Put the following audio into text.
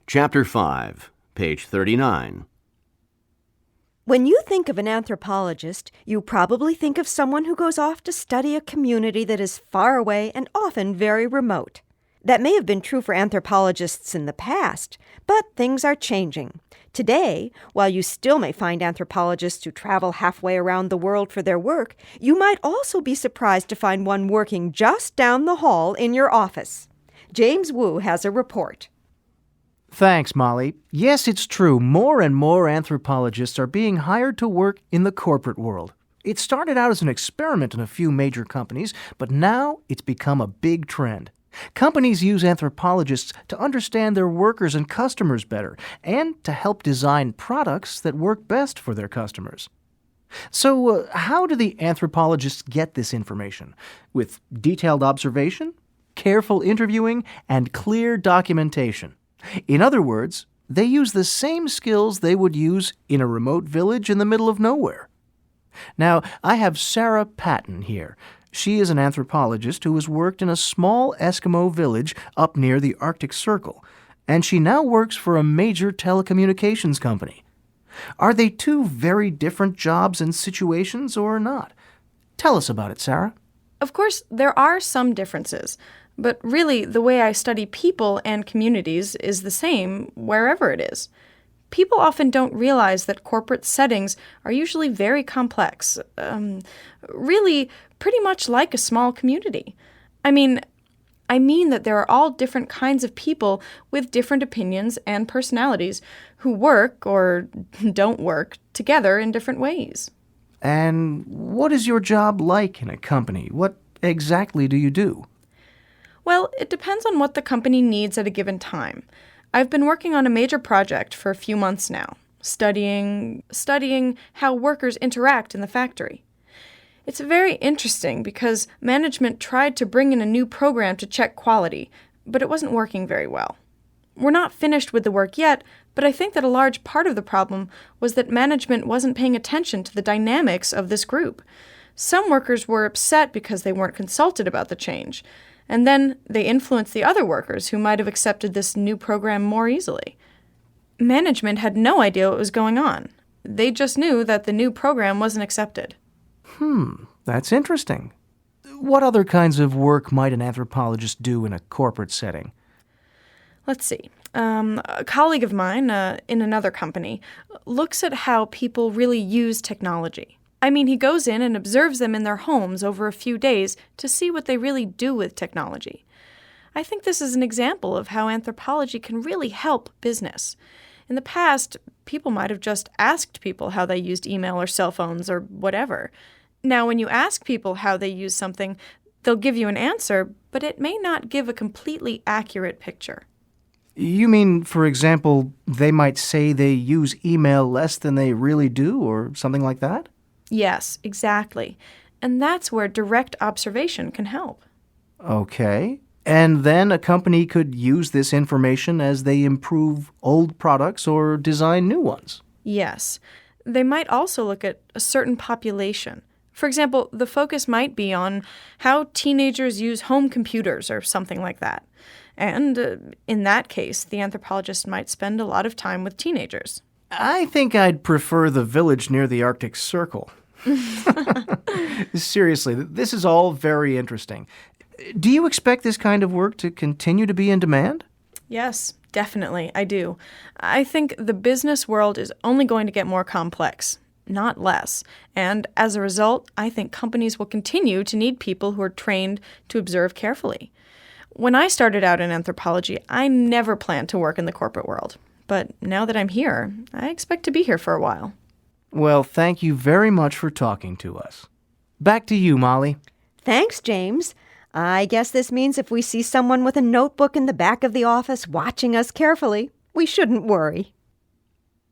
Chapter 5, page 39. When you think of an anthropologist, you probably think of someone who goes off to study a community that is far away and often very remote. That may have been true for anthropologists in the past, but things are changing. Today, while you still may find anthropologists who travel halfway around the world for their work, you might also be surprised to find one working just down the hall in your office. James Wu has a report. Thanks, Molly. Yes, it's true. More and more anthropologists are being hired to work in the corporate world. It started out as an experiment in a few major companies, but now it's become a big trend. Companies use anthropologists to understand their workers and customers better and to help design products that work best for their customers. So, how do the anthropologists get this information? With detailed observation, careful interviewing, and clear documentation. In other words, they use the same skills they would use in a remote village in the middle of nowhere. Now, I have Sarah Patton here. She is an anthropologist who has worked in a small Eskimo village up near the Arctic Circle, and she now works for a major telecommunications company. Are they two very different jobs and situations or not? Tell us about it, Sarah. Of course, there are some differences. But really, the way I study people and communities is the same wherever it is. People often don't realize that corporate settings are usually very complex, really pretty much like a small community. I mean that there are all different kinds of people with different opinions and personalities who work or don't work together in different ways. And what is your job like in a company? What exactly do you do? Well, it depends on what the company needs at a given time. I've been working on a major project for a few months now, studying how workers interact in the factory. It's very interesting because management tried to bring in a new program to check quality, but it wasn't working very well. We're not finished with the work yet, but I think that a large part of the problem was that management wasn't paying attention to the dynamics of this group. Some workers were upset because they weren't consulted about the change. And then they influenced the other workers who might have accepted this new program more easily. Management had no idea what was going on. They just knew that the new program wasn't accepted. That's interesting. What other kinds of work might an anthropologist do in a corporate setting? Let's see. A colleague of mine in another company looks at how people really use technology. He goes in and observes them in their homes over a few days to see what they really do with technology. I think this is an example of how anthropology can really help business. In the past, people might have just asked people how they used email or cell phones or whatever. Now, when you ask people how they use something, they'll give you an answer, but it may not give a completely accurate picture. You mean, for example, they might say they use email less than they really do, or something like that? Yes, exactly. And that's where direct observation can help. Okay. And then a company could use this information as they improve old products or design new ones. Yes. They might also look at a certain population. For example, the focus might be on how teenagers use home computers or something like that. And in that case, the anthropologist might spend a lot of time with teenagers. I think I'd prefer the village near the Arctic Circle. Seriously, this is all very interesting. Do you expect this kind of work to continue to be in demand? Yes, definitely, I do. I think the business world is only going to get more complex, not less. And as a result, I think companies will continue to need people who are trained to observe carefully. When I started out in anthropology, I never planned to work in the corporate world. But now that I'm here, I expect to be here for a while. Well, thank you very much for talking to us. Back to you, Molly. Thanks, James. I guess this means if we see someone with a notebook in the back of the office watching us carefully, we shouldn't worry.